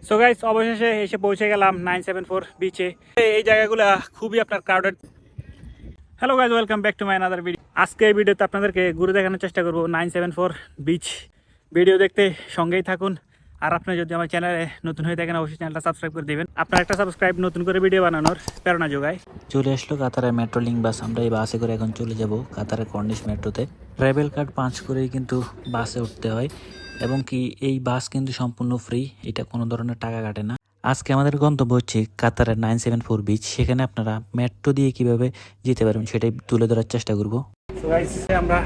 So guys, অবশেষে এসে পৌঁছে গেলাম 974 বিচে। এই জায়গাগুলো খুবই আপনার crowded. Hello guys, welcome back to my another video. আজকে এই ভিডিওতে আপনাদেরকে ঘুরে দেখানোর চেষ্টা করব 974 বিচ। ভিডিও দেখতে সঙ্গেই থাকুন। আর আপনি যদি আমার চ্যানেলে নতুন হয়ে থাকেন, অবশ্যই চ্যানেলটা সাবস্ক্রাইব করে দেবেন। আপনার একটা সাবস্ক্রাইব নতুন করে ভিডিও বানানোর প্রেরণা যোগায়। চলে আসলো কাতারের মেট্রো লিঙ্ক বাস। আমরা এই বাসে করে এখন চলে যাব কাতারের কর্নিশ মেট্রোতে। ট্রাভেল কার্ড পাঁচ করেই কিন্তু বাসে উঠতে হয়, এবং কি এই বাস কিন্তু সম্পূর্ণ ফ্রি, এটা কোনো ধরনের টাকা কাটে না। আজকে আমাদের গন্তব্য হচ্ছে কাতারের 974 বিচ। সেখানে আপনারা মেট্রো দিয়ে কিভাবে যেতে পারবেন সেটাই তুলে ধরার চেষ্টা করব। সো গাইস, আমরা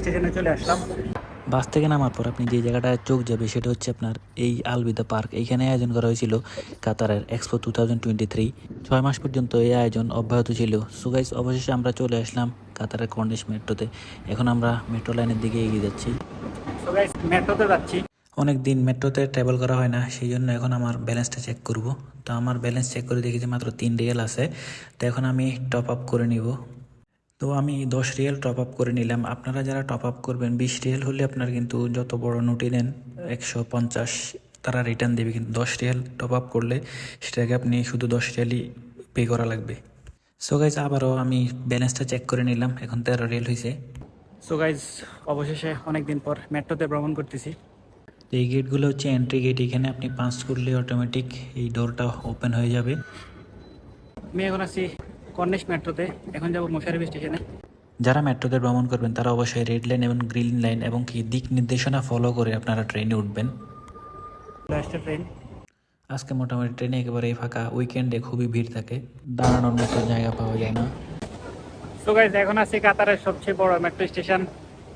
স্টেশনে চলে আসলাম। বাস থেকে নামার পর আপনি যে জায়গাটায় চোখ যাবে সেটা হচ্ছে আপনার এই আলবিদা পার্ক। এইখানে আয়োজন করা হয়েছিল কাতারের এক্সপো 2023। 6 মাস পর্যন্ত এই আয়োজন অব্যাহত ছিল। সো গাইস, অবশেষে আমরা চলে আসলাম কাতারের কর্নিশ মেট্রোতে। এখন আমরা মেট্রো লাইনের দিকে এগিয়ে যাচ্ছি। সো গাইস, মেট্রোতে যাচ্ছি। অনেক দিন মেট্রোতে ট্রাভেল করা হয় না, সেই জন্য এখন আমার ব্যালেন্সটা চেক করব। তো আমার ব্যালেন্স চেক করে দেখি যে মাত্র 3 রিয়াল আছে। তো এখন আমি টপ আপ করে নিব। তো আমি 10 রিয়াল টপ আপ করে নিলাম। আপনারা যারা টপ আপ করবেন 20 রিয়াল হলে আপনার কিন্তু যত বড় নোটই নেন 150 তারা রিটার্ন দেবে, কিন্তু 10 রিয়াল টপ আপ করলে সেটাকে আপনি শুধু 10 রিয়ালই পে করা লাগবে। সো গাইজ, আবারও আমি ব্যালেন্সটা চেক করে নিলাম, এখন 13 রিয়াল হয়েছে। সো গাইস, অবশেষে অনেকদিন পর মেট্রোতে ভ্রমণ করতেছি। তো এই গেটগুলো হচ্ছে এন্ট্রি গেট। এখানে আপনি পাঁচ করলে অটোমেটিক এই ডোরটা ওপেন হয়ে যাবে। আমি এখন আছি কর্নিশ মেট্রোতে। এখন যাব মোশাররফ স্টেশনে। যারা মেট্রোতে ভ্রমণ করবেন তারা অবশ্যই রেড লাইন এবং গ্রিন লাইন এবং কি দিক নির্দেশনা ফলো করে আপনারা ট্রেনে উঠবেন। Last train. আজকে মোটামুটি ট্রেনে একেবারেই ফাঁকা। উইকেন্ডে খুবই ভিড় থাকে, দাঁড়ানোর মতো জায়গা পাওয়া যায় না। সো গাইস, এখন আছি কাতারের সবচেয়ে বড় মেট্রো স্টেশন,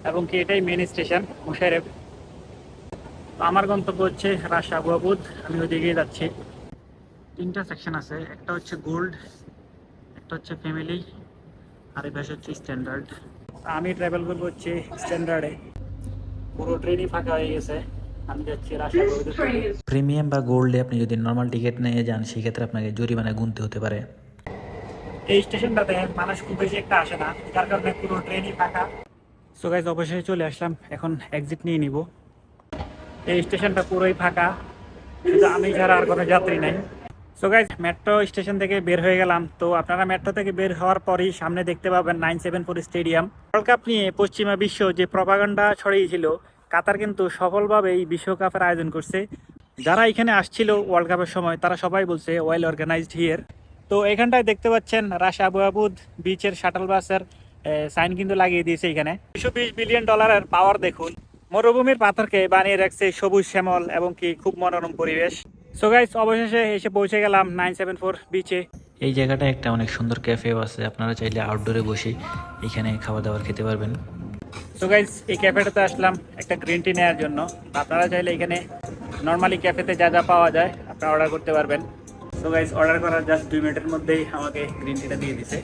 এবং কি এটাই মেন স্টেশন মোশাররফ। তো আমার গন্তব্য হচ্ছে রাস আবু আবুদ। আমি ওইদিকেই যাচ্ছি। 3টা সেকশন আছে, একটা হচ্ছে গোল্ড, একটা হচ্ছে ফ্যামিলি, আর এই পাশে হচ্ছে স্ট্যান্ডার্ড। আমি ট্রাভেল করবো হচ্ছে স্ট্যান্ডার্ডে। পুরো ট্রেনই ফাঁকা হয়ে গেছে। আমি যাচ্ছি রাস আবু আবুদের দিকে। প্রিমিয়াম বা গোল্ডে আপনি যদি নর্মাল টিকিট নিয়ে যান সেক্ষেত্রে আপনাকে জরিমানা গুনতে হতে পারে। এই স্টেশনটাতে মানুষ খুব বেশি একটা আসে না, যার কারণে পুরো ট্রেনই ফাঁকা। সো গাইস, অবশেষে চলে আসলাম। এখন এক্সিট নিয়ে নিব। এই স্টেশনটা পুরোই ফাঁকা, শুধু আমি ছাড়া আর কোনো যাত্রী নাই। সো গাইস, মেট্রো স্টেশন থেকে বের হয়ে গেলাম। তো আপনারা মেট্রো থেকে বের হওয়ার পরই সামনে দেখতে পাবেন 974 স্টেডিয়াম। ওয়ার্ল্ড কাপ নিয়ে পশ্চিমা বিশ্ব যে প্রপাগান্ডা ছড়িয়েছিল, কাতার কিন্তু সফলভাবে এই বিশ্বকাপের আয়োজন করছে। যারা এখানে আসছিল ওয়ার্ল্ড কাপের সময় তারা সবাই বলছে ওয়েল অর্গানাইজড হিয়ার। তো এখানটায় দেখতে পাচ্ছেন রাস আবু আবুদ বিচের শাটল বাসের সাইন কিন্তু লাগিয়ে দিয়েছে এখানে। 220 বিলিয়ন ডলারের পাওয়ার দেখুন। মরুভূমির পাথরকে বানিয়ে রাখছে সবুজ শ্যামল এবং কি খুব মনোরম পরিবেশ। সো গাইস, অবশেষে এসে পৌঁছে গেলাম 974 বিচে। এই জায়গাটা একটা অনেক সুন্দর ক্যাফেও আছে, আপনারা চাইলে আউটডোরে বসে এখানে খাবার দাবার খেতে পারবেন। সো গাইস, এই ক্যাফেটাতে আসলাম একটা গ্রিন টি নেওয়ার জন্য। আপনারা চাইলে এখানে নর্মালি ক্যাফেতে যা যা পাওয়া যায় আপনারা অর্ডার করতে পারবেন। সো গাইস, অর্ডার করার জাস্ট 2 মিনিটের মধ্যেই আমাকে গ্রিন টিটা দিয়ে দিছে।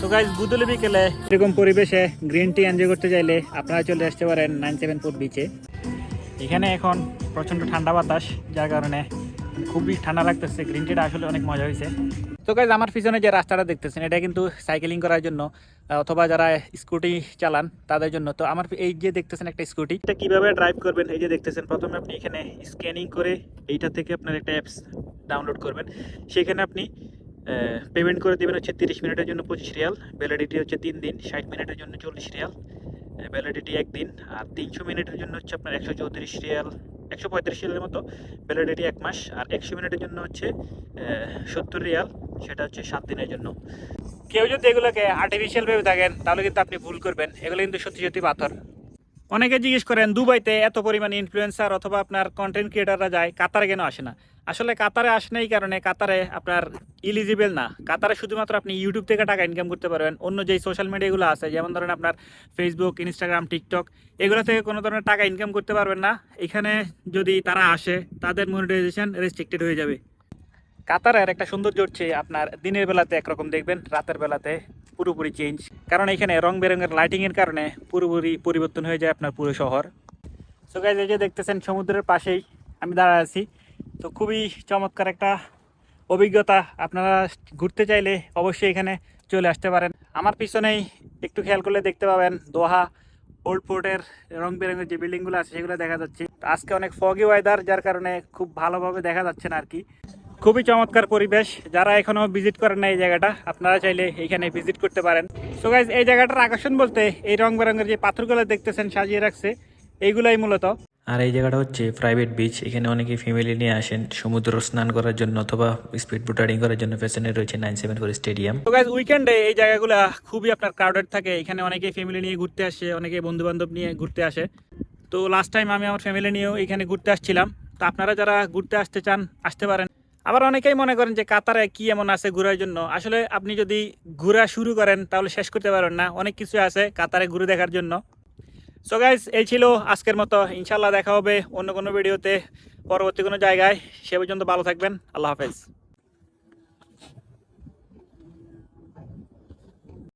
সো গাইস, বুদুলি বিকেলে এরকম পরিবেশে গ্রিন টি এনজয় করতে চাইলে আপনারা চলে আসতে পারেন 974 বিচে। এখানে এখন প্রচণ্ড ঠান্ডা বাতাস, যার কারণে খুবই ঠান্ডা লাগতেছে। গ্রিন টিটা আসলে অনেক মজা হয়েছে। তো গাইস, আমার পিছনে যে রাস্তাটা দেখতেছেন এটা কিন্তু সাইকেলিং করার জন্য অথবা যারা স্কুটি চালান তাদের জন্য। তো আমার এই যে দেখতেছেন একটা স্কুটি, এটা কিভাবে ড্রাইভ করবেন এই যে দেখতেছেন। প্রথমে আপনি এখানে স্ক্যানিং করে এইটা থেকে আপনার একটা অ্যাপস ডাউনলোড করবেন। সেখানে আপনি পেমেন্ট করে দেবেন হচ্ছে 30 মিনিটের জন্য 25 রিয়াল, ভ্যালিডিটি হচ্ছে 3 দিন, 60 মিনিটের জন্য 40 রিয়াল, ভ্যালিডিটি 1 দিন, আর 300 মিনিটের জন্য হচ্ছে আপনার 134 রিয়াল, 135 রিয়ালের মতো, ভ্যালিডিটি 1 মাস। আর 100 মিনিটের জন্য হচ্ছে 70 রিয়াল, সেটা হচ্ছে 7 দিনের জন্য। কেউ যদি এগুলোকে আর্টিফিশিয়াল ভেবে থাকেন তাহলে কিন্তু আপনি ভুল করবেন। এগুলো কিন্তু সত্যি সত্যি পাথর। অনেকে জিজ্ঞেস করেন দুবাইতে এত পরিমাণে ইনফ্লুয়েন্সার অথবা আপনার কন্টেন্ট ক্রিয়েটাররা যায়, কাতারে কেন আসে না? আসলে কাতারে আসে না এই কারণে, কাতারে আপনার ইলিজিবল না। কাতারে শুধুমাত্র আপনি ইউটিউব থেকে টাকা ইনকাম করতে পারবেন। অন্য যেই সোশ্যাল মিডিয়াগুলো আছে, যেমন ধরেন আপনার ফেসবুক, ইনস্টাগ্রাম, টিকটক, এগুলো থেকে কোনো ধরনের টাকা ইনকাম করতে পারবেন না। এখানে যদি তারা আসে তাদের মনিটাইজেশন রেস্ট্রিক্টেড হয়ে যাবে। কাতারের একটা সৌন্দর্য হচ্ছে আপনার দিনের বেলাতে একরকম দেখবেন, রাতের বেলাতে পুরোপুরি চেঞ্জ। কারণ এখানে রং বেরঙের লাইটিংয়ের কারণে পুরোপুরি পরিবর্তন হয়ে যায় আপনার পুরো শহর। সো গাইস, এই যে দেখতেছেন সমুদ্রের পাশেই আমি দাঁড়ায় আছি। তো খুবই চমৎকার একটা অভিজ্ঞতা। আপনারা ঘুরতে চাইলে অবশ্যই এখানে চলে আসতে পারেন। আমার পিছনেই একটু খেয়াল করলে দেখতে পাবেন দোহা ওল্ড পোর্টের রং বেরঙের যে বিল্ডিংগুলো আছে সেগুলো দেখা যাচ্ছে। তো আজকে অনেক ফগি ওয়েদার, যার কারণে খুব ভালোভাবে দেখা যাচ্ছে না আর কি। খুবই চমৎকার পরিবেশ, যারা এখনো ভিজিট করেন না এই জায়গাটা, আপনারা চাইলে এইখানে ভিজিট করতে পারেন। সো গাইজ, এই জায়গাটার আকর্ষণ বলতে এই রং বেরঙের যে পাথরগুলো দেখতেছেন সাজিয়ে রাখছে, এইগুলাই মূলত। আর এই জায়গাটা হচ্ছে প্রাইভেট বিচ, এখানে অনেকে ফ্যামিলি নিয়ে আসেন সমুদ্র স্নান করার জন্য অথবা স্পিড বোট রাইডিং করার জন্য। পেছনে রয়েছে 974 স্টেডিয়াম। তো গাইজ, উইকেন্ডে এই জায়গাগুলো খুবই আপনার ক্রাউডেড থাকে। এখানে অনেকেই ফ্যামিলি নিয়ে ঘুরতে আসে, অনেকে বন্ধু বান্ধব নিয়ে ঘুরতে আসে। তো লাস্ট টাইম আমি আমার ফ্যামিলি নিয়েও এখানে ঘুরতে আসছিলাম। তো আপনারা যারা ঘুরতে আসতে চান আসতে পারেন। আবার অনেকেই মনে করেন যে কাতারে কি এমন আছে ঘোরার জন্য। আসলে আপনি যদি ঘোরা শুরু করেন তাহলে শেষ করতে পারবেন না, অনেক কিছু আছে কাতারে ঘুরে দেখার জন্য। সো গাইজ, এই ছিল আজকের মতো। ইনশাল্লাহ দেখা হবে অন্য কোনো ভিডিওতে, পরবর্তী কোনো জায়গায়। সে পর্যন্ত ভালো থাকবেন। আল্লাহ হাফেজ।